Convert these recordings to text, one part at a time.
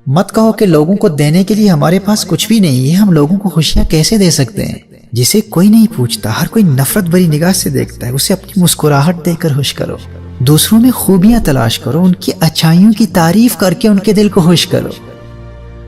مت کہو کہ لوگوں کو دینے کے لیے ہمارے پاس کچھ بھی نہیں ہے، ہم لوگوں کو خوشیاں کیسے دے سکتے ہیں؟ جسے کوئی نہیں پوچھتا، ہر کوئی نفرت بھری نگاہ سے دیکھتا ہے، اسے اپنی مسکراہٹ دے کر خوش کرو۔ دوسروں میں خوبیاں تلاش کرو، ان کی اچھائیوں کی تعریف کر کے ان کے دل کو خوش کرو۔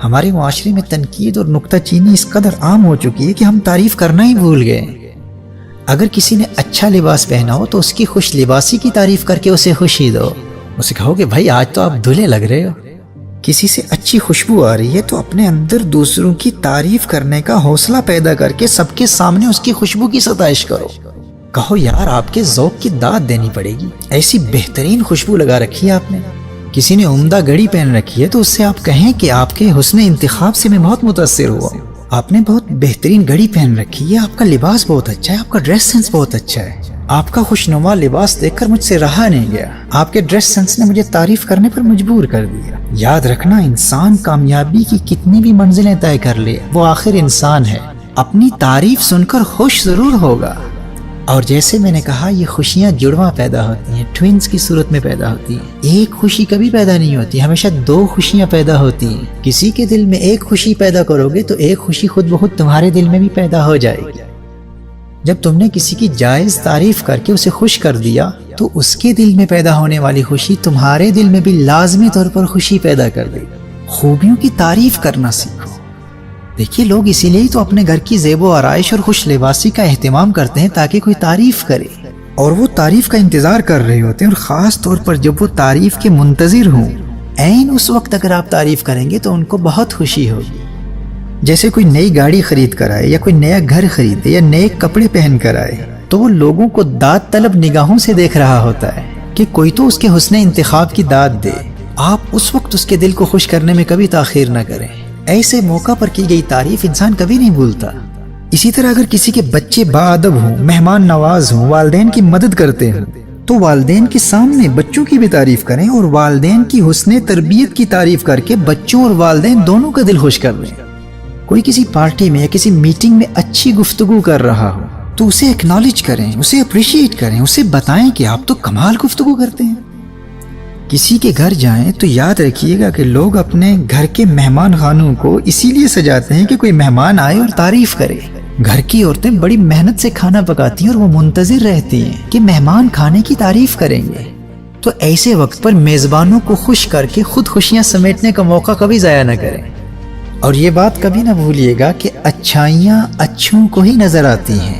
ہمارے معاشرے میں تنقید اور نکتہ چینی اس قدر عام ہو چکی ہے کہ ہم تعریف کرنا ہی بھول گئے۔ اگر کسی نے اچھا لباس پہنا ہو تو اس کی خوش لباسی کی تعریف کر کے اسے خوشی دو۔ اسے کہو کہ بھائی آج تو آپ دھلے لگ رہے ہو۔ کسی سے اچھی خوشبو آ رہی ہے تو اپنے اندر دوسروں کی تعریف کرنے کا حوصلہ پیدا کر کے سب کے سامنے اس کی خوشبو کی ستائش کرو۔ کہو یار آپ کے ذوق کی داد دینی پڑے گی، ایسی بہترین خوشبو لگا رکھی ہے آپ نے۔ کسی نے عمدہ گھڑی پہن رکھی ہے تو اس سے آپ کہیں کہ آپ کے حسن انتخاب سے میں بہت متاثر ہوا۔ آپ نے بہت بہترین گھڑی پہن رکھی ہے، آپ کا لباس بہت اچھا ہے، آپ کا ڈریس سینس بہت اچھا ہے۔ آپ کا خوشنما لباس دیکھ کر مجھ سے رہا نہیں گیا، آپ کے ڈریس سینس نے مجھے تعریف کرنے پر مجبور کر دیا۔ یاد رکھنا، انسان کامیابی کی کتنی بھی منزلیں طے کر لے، وہ آخر انسان ہے، اپنی تعریف سن کر خوش ضرور ہوگا۔ اور جیسے میں نے کہا، یہ خوشیاں جڑواں پیدا ہوتی ہیں، ٹوینز کی صورت میں پیدا ہوتی ہیں۔ ایک خوشی کبھی پیدا نہیں ہوتی، ہمیشہ دو خوشیاں پیدا ہوتی ہیں۔ کسی کے دل میں ایک خوشی پیدا کرو گے تو ایک خوشی خود بخود تمہارے دل میں بھی پیدا ہو جائے گی۔ جب تم نے کسی کی جائز تعریف کر کے اسے خوش کر دیا تو اس کے دل میں پیدا ہونے والی خوشی تمہارے دل میں بھی لازمی طور پر خوشی پیدا کر دے گی۔ خوبیوں کی تعریف کرنا سیکھو۔ دیکھیے، لوگ اسی لیے تو اپنے گھر کی زیب و آرائش اور خوش لباسی کا اہتمام کرتے ہیں تاکہ کوئی تعریف کرے، اور وہ تعریف کا انتظار کر رہے ہوتے ہیں، اور خاص طور پر جب وہ تعریف کے منتظر ہوں، عین اس وقت اگر آپ تعریف کریں گے تو ان کو بہت خوشی ہوگی۔ جیسے کوئی نئی گاڑی خرید کر آئے یا کوئی نیا گھر خریدے یا نئے کپڑے پہن کر آئے تو وہ لوگوں کو داد طلب نگاہوں سے دیکھ رہا ہوتا ہے کہ کوئی تو اس کے حسن انتخاب کی داد دے۔ آپ اس وقت اس کے دل کو خوش کرنے میں کبھی تاخیر نہ کریں۔ ایسے موقع پر کی گئی تعریف انسان کبھی نہیں بھولتا۔ اسی طرح اگر کسی کے بچے باادب ہوں، مہمان نواز ہوں، والدین کی مدد کرتے ہوں تو والدین کے سامنے بچوں کی بھی تعریف کریں، اور والدین کی حسن تربیت کی تعریف کر کے بچوں اور والدین دونوں کا دل خوش کر لیں۔ کوئی کسی پارٹی میں یا کسی میٹنگ میں اچھی گفتگو کر رہا ہو تو اسے ایکنالج کریں، اسے اپریشیٹ کریں، اسے بتائیں کہ آپ تو کمال گفتگو کرتے ہیں۔ کسی کے گھر جائیں تو یاد رکھیے گا کہ لوگ اپنے گھر کے مہمان خانوں کو اسی لیے سجاتے ہیں کہ کوئی مہمان آئے اور تعریف کرے۔ گھر کی عورتیں بڑی محنت سے کھانا پکاتی ہیں اور وہ منتظر رہتی ہیں کہ مہمان کھانے کی تعریف کریں گے۔ تو ایسے وقت پر میزبانوں کو خوش کر کے خود خوشیاں سمیٹنے کا موقع کبھی ضائع نہ کریں۔ اور یہ بات کبھی نہ بھولیے گا کہ اچھائیاں اچھوں کو ہی نظر آتی ہیں۔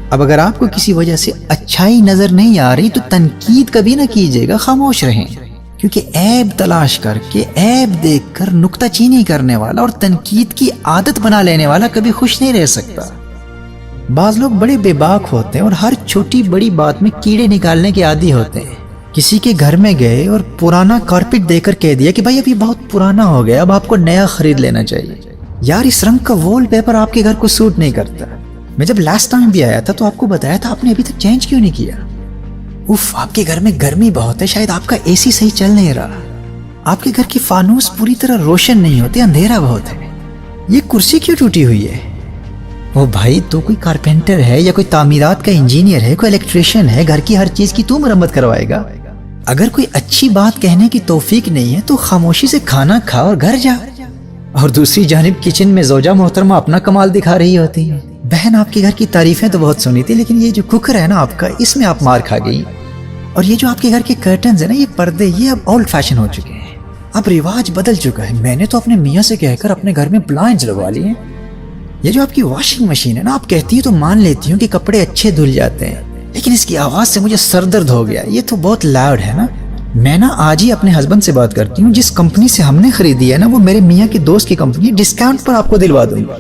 اب اگر آپ کو کسی وجہ سے اچھائی نظر نہیں آ رہی تو تنقید کبھی نہ کیجیے گا، خاموش رہیں، کیونکہ عیب تلاش کر کے، عیب دیکھ کر نکتہ چینی کرنے والا اور تنقید کی عادت بنا لینے والا کبھی خوش نہیں رہ سکتا۔ بعض لوگ بڑے بے باک ہوتے ہیں اور ہر چھوٹی بڑی بات میں کیڑے نکالنے کے عادی ہوتے ہیں۔ کسی کے گھر میں گئے اور پرانا کارپیٹ دے کر کہہ دیا کہ بھائی اب یہ بہت پرانا ہو گیا، اب آپ کو نیا خرید لینا چاہیے۔ یار اس رنگ کا وال پیپر آپ کے گھر کو سوٹ نہیں کرتا۔ میں جب لاسٹ ٹائم بھی آیا تھا تو آپ کو بتایا تھا، آپ نے ابھی تک چینج کیوں نہیں کیا؟ اف، آپ کے گھر میں گرمی بہت ہے، شاید آپ کا اے سی صحیح چل نہیں رہا، آپ کے گھر کی فانوس پوری طرح روشن نہیں ہوتے، اندھیرا بہت ہے، یہ کرسی کیوں ٹوٹی ہوئی ہے؟ وہ بھائی تو کوئی کارپینٹر ہے یا کوئی تعمیرات کا انجینئر ہے، کوئی الیکٹریشین ہے، گھر کی ہر چیز کی تو مرمت کروائے گا۔ اگر کوئی اچھی بات کہنے کی توفیق نہیں ہے تو خاموشی سے کھانا کھا اور گھر جا۔ اور دوسری جانب کچن میں زوجہ محترمہ اپنا کمال دکھا رہی ہوتی ہے۔ بہن آپ کے گھر کی تعریفیں تو بہت سنی تھی، لیکن یہ جو کوکر ہے نا آپ کا، اس میں آپ مار کھا گئی۔ اور یہ جو آپ کے گھر کے کرٹنز ہیں نا، یہ پردے، یہ اب اولڈ فیشن ہو چکے ہیں، اب رواج بدل چکا ہے۔ میں نے تو اپنے میاں سے کہہ کر اپنے گھر میں بلائنڈز لگوا لیے ہیں۔ یہ جو آپ کی واشنگ مشین ہے نا، آپ کہتی ہیں تو مان لیتی ہوں کہ کپڑے اچھے دھل جاتے ہیں، لیکن اس کی آواز سے مجھے سر درد ہو گیا، یہ تو بہت لاؤڈ ہے نا۔ میں نا آج ہی اپنے ہسبینڈ سے بات کرتی ہوں، جس کمپنی سے ہم نے خریدی ہے نا، وہ میرے میاں کے دوست کی کمپنی ہے، ڈسکاؤنٹ پر آپ کو دلوا دوں گا۔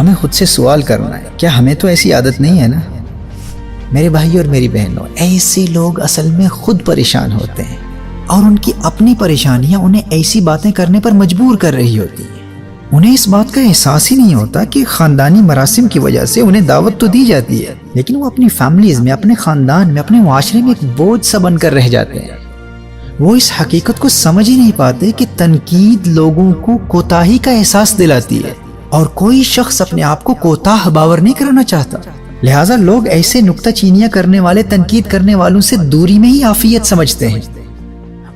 ہمیں خود سے سوال کرنا ہے، کیا ہمیں تو ایسی عادت نہیں ہے نا؟ میرے بھائی اور میری بہنوں، ایسے لوگ اصل میں خود پریشان ہوتے ہیں، اور ان کی اپنی پریشانیاں انہیں ایسی باتیں کرنے پر مجبور کر رہی ہوتی ہیں۔ انہیں اس بات کا احساس ہی نہیں ہوتا کہ خاندانی مراسم کی وجہ سے انہیں دعوت تو دی جاتی ہے، لیکن وہ اپنی فیملیز میں، اپنے خاندان میں، اپنے معاشرے میں ایک بوجھ سا بن کر رہ جاتے ہیں۔ وہ اس حقیقت کو سمجھ ہی نہیں پاتے کہ تنقید لوگوں کو کوتاہی کا احساس دلاتی ہے، اور کوئی شخص اپنے آپ کو کوتاہ باور نہیں کرانا چاہتا۔ لہٰذا لوگ ایسے نکتہ چینیاں کرنے والے، تنقید کرنے والوں سے دوری میں ہی عافیت سمجھتے ہیں،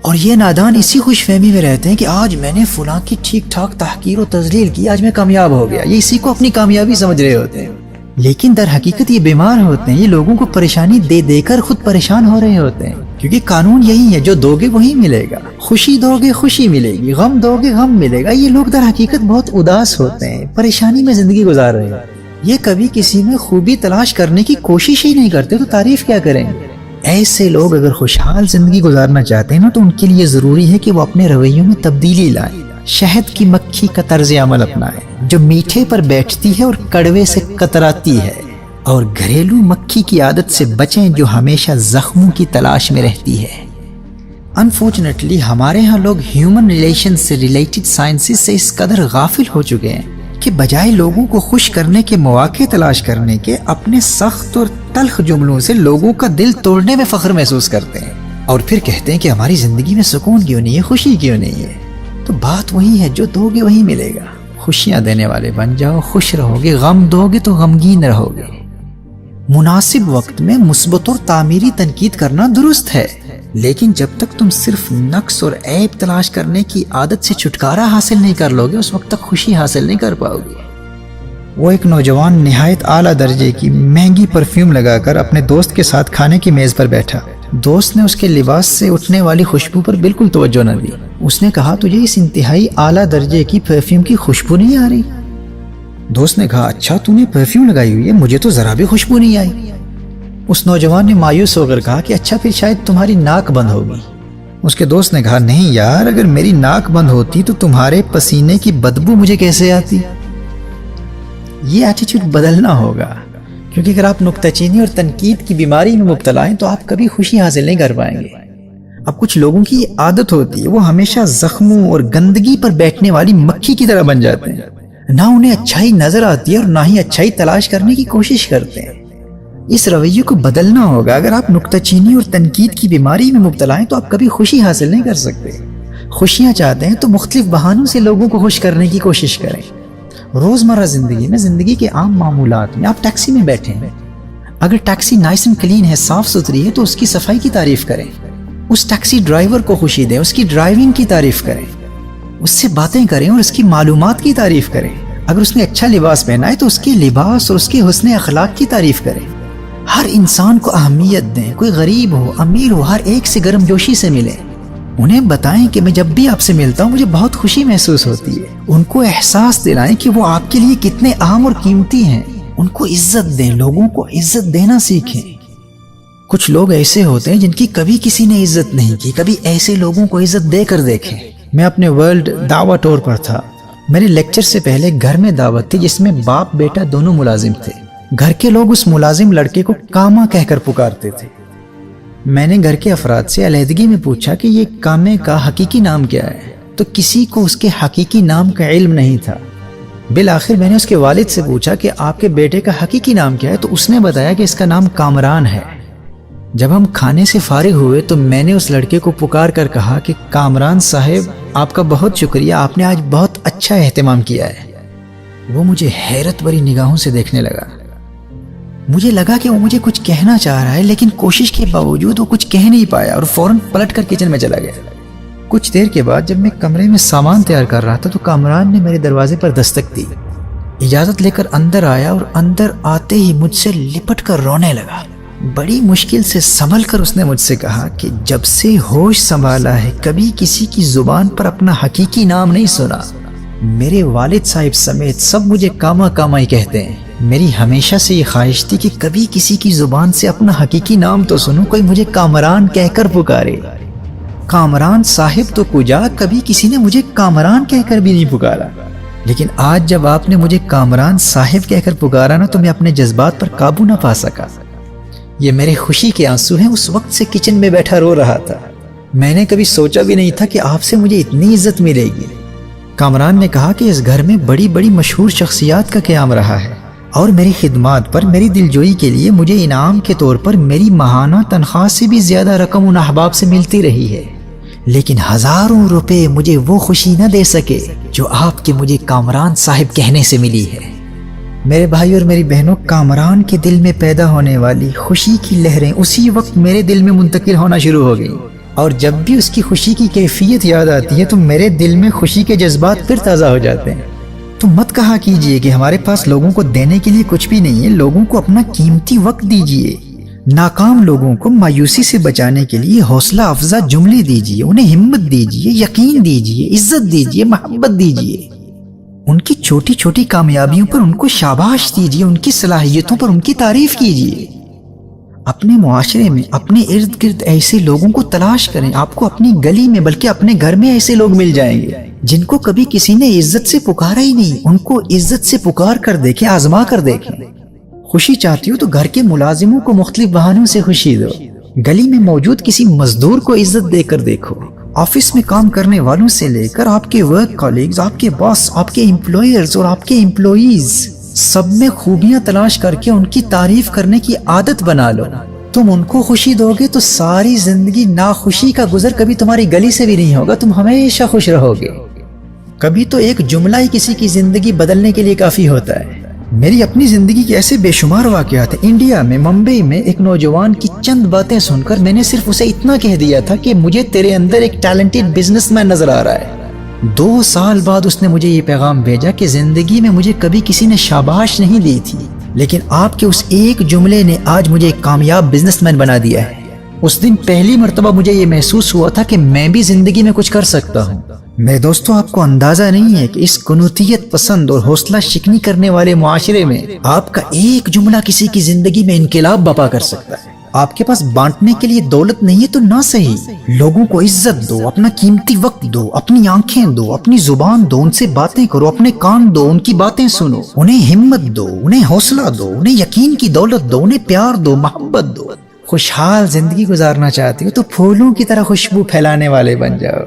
اور یہ نادان اسی خوش فہمی میں رہتے ہیں کہ آج میں نے فلاں کی ٹھیک ٹھاک تحقیر و تذلیل کی، آج میں کامیاب ہو گیا، یہ اسی کو اپنی کامیابی سمجھ رہے ہوتے ہیں، لیکن در حقیقت یہ بیمار ہوتے ہیں، یہ لوگوں کو پریشانی دے دے کر خود پریشان ہو رہے ہوتے ہیں، کیونکہ قانون یہی ہے، جو دو گے وہی ملے گا، خوشی دو گے خوشی ملے گی، غم دو گے غم ملے گا۔ یہ لوگ در حقیقت بہت اداس ہوتے ہیں، پریشانی میں زندگی گزار رہے ہیں، یہ کبھی کسی میں خوبی تلاش کرنے کی کوشش ہی نہیں کرتے، تو تعریف کیا کریں گے؟ ایسے لوگ اگر خوشحال زندگی گزارنا چاہتے ہیں نا، تو ان کے لیے ضروری ہے کہ وہ اپنے رویوں میں تبدیلی لائیں، شہد کی مکھی کا طرز عمل اپنائیں جو میٹھے پر بیٹھتی ہے اور کڑوے سے کتراتی ہے، اور گھریلو مکھی کی عادت سے بچیں جو ہمیشہ زخموں کی تلاش میں رہتی ہے۔ انفارچونیٹلی ہمارے ہاں لوگ ہیومن ریلیشن سے ریلیٹڈ سائنسز سے اس قدر غافل ہو چکے ہیں کہ بجائے لوگوں کو خوش کرنے کے مواقع تلاش کرنے کے، اپنے سخت اور تلخ جملوں سے لوگوں کا دل توڑنے میں فخر محسوس کرتے ہیں، اور پھر کہتے ہیں کہ ہماری زندگی میں سکون کیوں نہیں ہے، خوشی کیوں نہیں ہے۔ تو بات وہی ہے، جو دو گے وہی ملے گا، خوشیاں دینے والے بن جاؤ، خوش رہو گے، غم دو گے تو غمگین رہو گے۔ مناسب وقت میں مثبت اور تعمیری تنقید کرنا درست ہے، لیکن جب تک تم صرف نقص اور عیب تلاش کرنے کی عادت سے چھٹکارا حاصل نہیں کر لو گے، اس وقت تک خوشی حاصل نہیں کر پاؤ گے۔ وہ ایک نوجوان نہایت اعلیٰ درجے کی مہنگی پرفیوم لگا کر اپنے دوست کے ساتھ کھانے کی میز پر بیٹھا۔ دوست نے اس کے لباس سے اٹھنے والی خوشبو پر بالکل توجہ نہ دی۔ اس نے کہا، تجھے اس انتہائی اعلیٰ درجے کی پرفیوم کی خوشبو نہیں آ رہی؟ دوست نے کہا، اچھا تو نے پرفیوم لگائی ہوئی ہے، مجھے تو ذرا بھی خوشبو نہیں آئی۔ اس نوجوان نے مایوس ہو کر کہا کہ اچھا پھر شاید تمہاری ناک بند ہوگی۔ اس کے دوست نے کہا، نہیں یار، اگر میری ناک بند ہوتی تو تمہارے پسینے کی بدبو مجھے کیسے آتی؟ یہ ایٹیٹیوڈ بدلنا ہوگا، کیونکہ اگر آپ نکتہ چینی اور تنقید کی بیماری میں مبتلا ہیں تو آپ کبھی خوشی حاصل نہیں کر پائیں گے۔ اب کچھ لوگوں کی یہ عادت ہوتی ہے، وہ ہمیشہ زخموں اور گندگی پر بیٹھنے والی مکھی کی طرح بن جاتے ہیں، نہ انہیں اچھائی نظر آتی ہے اور نہ ہی اچھائی تلاش کرنے کی کوشش کرتے ہیں۔ اس رویے کو بدلنا ہوگا۔ اگر آپ نکتہ چینی اور تنقید کی بیماری میں مبتلا ہیں تو آپ کبھی خوشی حاصل نہیں کر سکتے۔ خوشیاں چاہتے ہیں تو مختلف بہانوں سے لوگوں کو خوش کرنے کی کوشش کریں۔ روزمرہ زندگی میں، زندگی کے عام معمولات میں، آپ ٹیکسی میں بیٹھے ہیں، اگر ٹیکسی نائس اینڈ کلین ہے، صاف ستھری ہے، تو اس کی صفائی کی تعریف کریں، اس ٹیکسی ڈرائیور کو خوشی دیں، اس کی ڈرائیونگ کی تعریف کریں، اس سے باتیں کریں اور اس کی معلومات کی تعریف کریں۔ اگر اس نے اچھا لباس پہنا ہے تو اس کے لباس اور اس کے حسن اخلاق کی تعریف کریں۔ ہر انسان کو اہمیت دیں، کوئی غریب ہو امیر ہو، ہر ایک سے گرم جوشی سے ملیں۔ انہیں بتائیں کہ میں جب بھی آپ سے ملتا ہوں مجھے بہت خوشی محسوس ہوتی ہے۔ ان کو احساس دلائیں کہ وہ آپ کے لیے کتنے اہم اور قیمتی ہیں۔ ان کو عزت دیں، لوگوں کو عزت دینا سیکھیں۔ کچھ لوگ ایسے ہوتے ہیں جن کی کبھی کسی نے عزت نہیں کی، کبھی ایسے لوگوں کو عزت دے کر دیکھیں۔ میں اپنے ورلڈ دعوت ٹور پر تھا۔ میرے لیکچر سے پہلے گھر میں دعوت تھی جس میں باپ بیٹا دونوں ملازم تھے۔ گھر کے لوگ اس ملازم لڑکے کو کاما کہہ کر پکارتے تھے۔ میں نے گھر کے افراد سے علیحدگی میں پوچھا کہ یہ کامے کا حقیقی نام کیا ہے، تو کسی کو اس کے حقیقی نام کا علم نہیں تھا۔ بالآخر میں نے اس کے والد سے پوچھا کہ آپ کے بیٹے کا حقیقی نام کیا ہے، تو اس نے بتایا کہ اس کا نام کامران ہے۔ جب ہم کھانے سے فارغ ہوئے تو میں نے اس لڑکے کو پکار کر کہا کہ کامران صاحب، آپ کا بہت شکریہ، آپ نے آج بہت اچھا اہتمام کیا ہے۔ وہ مجھے حیرت بھری نگاہوں سے دیکھنے لگا۔ مجھے لگا کہ وہ مجھے کچھ کہنا چاہ رہا ہے، لیکن کوشش کے باوجود وہ کچھ کہہ نہیں پایا اور فوراً پلٹ کر کچن میں چلا گیا۔ کچھ دیر کے بعد جب میں کمرے میں سامان تیار کر رہا تھا تو کامران نے میرے دروازے پر دستک دی۔ اجازت لے کر اندر آیا اور اندر آتے ہی مجھ سے لپٹ کر رونے لگا۔ بڑی مشکل سے سنبھل کر اس نے مجھ سے کہا کہ جب سے ہوش سنبھالا ہے کبھی کسی کی زبان پر اپنا حقیقی نام نہیں سنا۔ میرے والد صاحب سمیت سب مجھے کاما کاما ہی کہتے ہیں۔ میری ہمیشہ سے یہ خواہش تھی کہ کبھی کسی کی زبان سے اپنا حقیقی نام تو سنوں، کوئی مجھے کامران کہہ کر پکارے۔ کامران صاحب تو کجا، کبھی کسی نے مجھے کامران کہہ کر بھی نہیں پکارا۔ لیکن آج جب آپ نے مجھے کامران صاحب کہہ کر پکارا نا، تو میں اپنے جذبات پر قابو نہ پا سکا۔ یہ میرے خوشی کے آنسو ہیں۔ اس وقت سے کچن میں بیٹھا رو رہا تھا۔ میں نے کبھی سوچا بھی نہیں تھا کہ آپ سے مجھے اتنی عزت ملے گی۔ کامران نے کہا کہ اس گھر میں بڑی بڑی مشہور شخصیات کا قیام رہا ہے، اور میری خدمات پر، میری دلجوئی کے لیے مجھے انعام کے طور پر میری ماہانہ تنخواہ سے بھی زیادہ رقم ان احباب سے ملتی رہی ہے، لیکن ہزاروں روپے مجھے وہ خوشی نہ دے سکے جو آپ کے مجھے کامران صاحب کہنے سے ملی ہے۔ میرے بھائی اور میری بہنوں، کامران کے دل میں پیدا ہونے والی خوشی کی لہریں اسی وقت میرے دل میں منتقل ہونا شروع ہو گئی۔ اور جب بھی اس کی خوشی کی کیفیت یاد آتی ہے تو میرے دل میں خوشی کے جذبات پھر تازہ ہو جاتے ہیں۔ تو مت کہا کیجئے کہ ہمارے پاس لوگوں کو دینے کے لیے کچھ بھی نہیں ہے، لوگوں کو اپنا قیمتی وقت دیجئے، ناکام لوگوں کو مایوسی سے بچانے کے لیے حوصلہ افزا جملے دیجئے، انہیں ہمت دیجئے، یقین دیجئے، عزت دیجئے، محبت دیجئے، ان کی چھوٹی چھوٹی کامیابیوں پر ان کو شاباش دیجئے، ان کی صلاحیتوں پر ان کی تعریف کیجئے۔ اپنے معاشرے میں اپنے ارد گرد ایسے لوگوں کو تلاش کریں، آپ کو اپنی گلی میں بلکہ اپنے گھر میں ایسے لوگ مل جائیں گے جن کو کبھی کسی نے عزت سے پکارا ہی نہیں، ان کو عزت سے پکار کر دیکھیں، آزما کر دیکھیں۔ خوشی چاہتی ہو تو گھر کے ملازموں کو مختلف بہانوں سے خوشی دو، گلی میں موجود کسی مزدور کو عزت دے کر دیکھو، آفس میں کام کرنے والوں سے لے کر آپ کے ورک کالیگز، آپ کے باس، آپ کے امپلائرز اور آپ کے امپلائیز، سب میں خوبیاں تلاش کر کے ان کی تعریف کرنے کی عادت بنا لو۔ تم ان کو خوشی دو گے تو ساری زندگی ناخوشی کا گزر کبھی تمہاری گلی سے بھی نہیں ہوگا، تم ہمیشہ خوش رہو گے۔ کبھی تو ایک جملہ ہی کسی کی زندگی بدلنے کے لیے کافی ہوتا ہے۔ میری اپنی زندگی کے ایسے بے شمار واقعات ہیں۔ انڈیا میں ممبئی میں ایک نوجوان کی چند باتیں سن کر میں نے صرف اسے اتنا کہہ دیا تھا کہ مجھے تیرے اندر ایک ٹیلنٹڈ بزنس مین نظر آ رہا ہے۔ 2 سال بعد اس نے مجھے یہ پیغام بھیجا کہ زندگی میں مجھے کبھی کسی نے شاباش نہیں دی تھی، لیکن آپ کے اس ایک جملے نے آج مجھے ایک کامیاب بزنس مین بنا دیا ہے۔ اس دن پہلی مرتبہ مجھے یہ محسوس ہوا تھا کہ میں بھی زندگی میں کچھ کر سکتا ہوں۔ میرے دوستو، آپ کو اندازہ نہیں ہے کہ اس قنوتیت پسند اور حوصلہ شکنی کرنے والے معاشرے میں آپ کا ایک جملہ کسی کی زندگی میں انقلاب برپا کر سکتا ہے۔ آپ کے پاس بانٹنے کے لیے دولت نہیں ہے تو نہ صحیح، لوگوں کو عزت دو، اپنا قیمتی وقت دو، اپنی آنکھیں دو، اپنی زبان دو، ان سے باتیں کرو، اپنے کان دو، ان کی باتیں سنو، انہیں ہمت دو، انہیں حوصلہ دو، انہیں یقین کی دولت دو، انہیں پیار دو، محبت دو۔ خوشحال زندگی گزارنا چاہتے ہو تو پھولوں کی طرح خوشبو پھیلانے والے بن جاؤ۔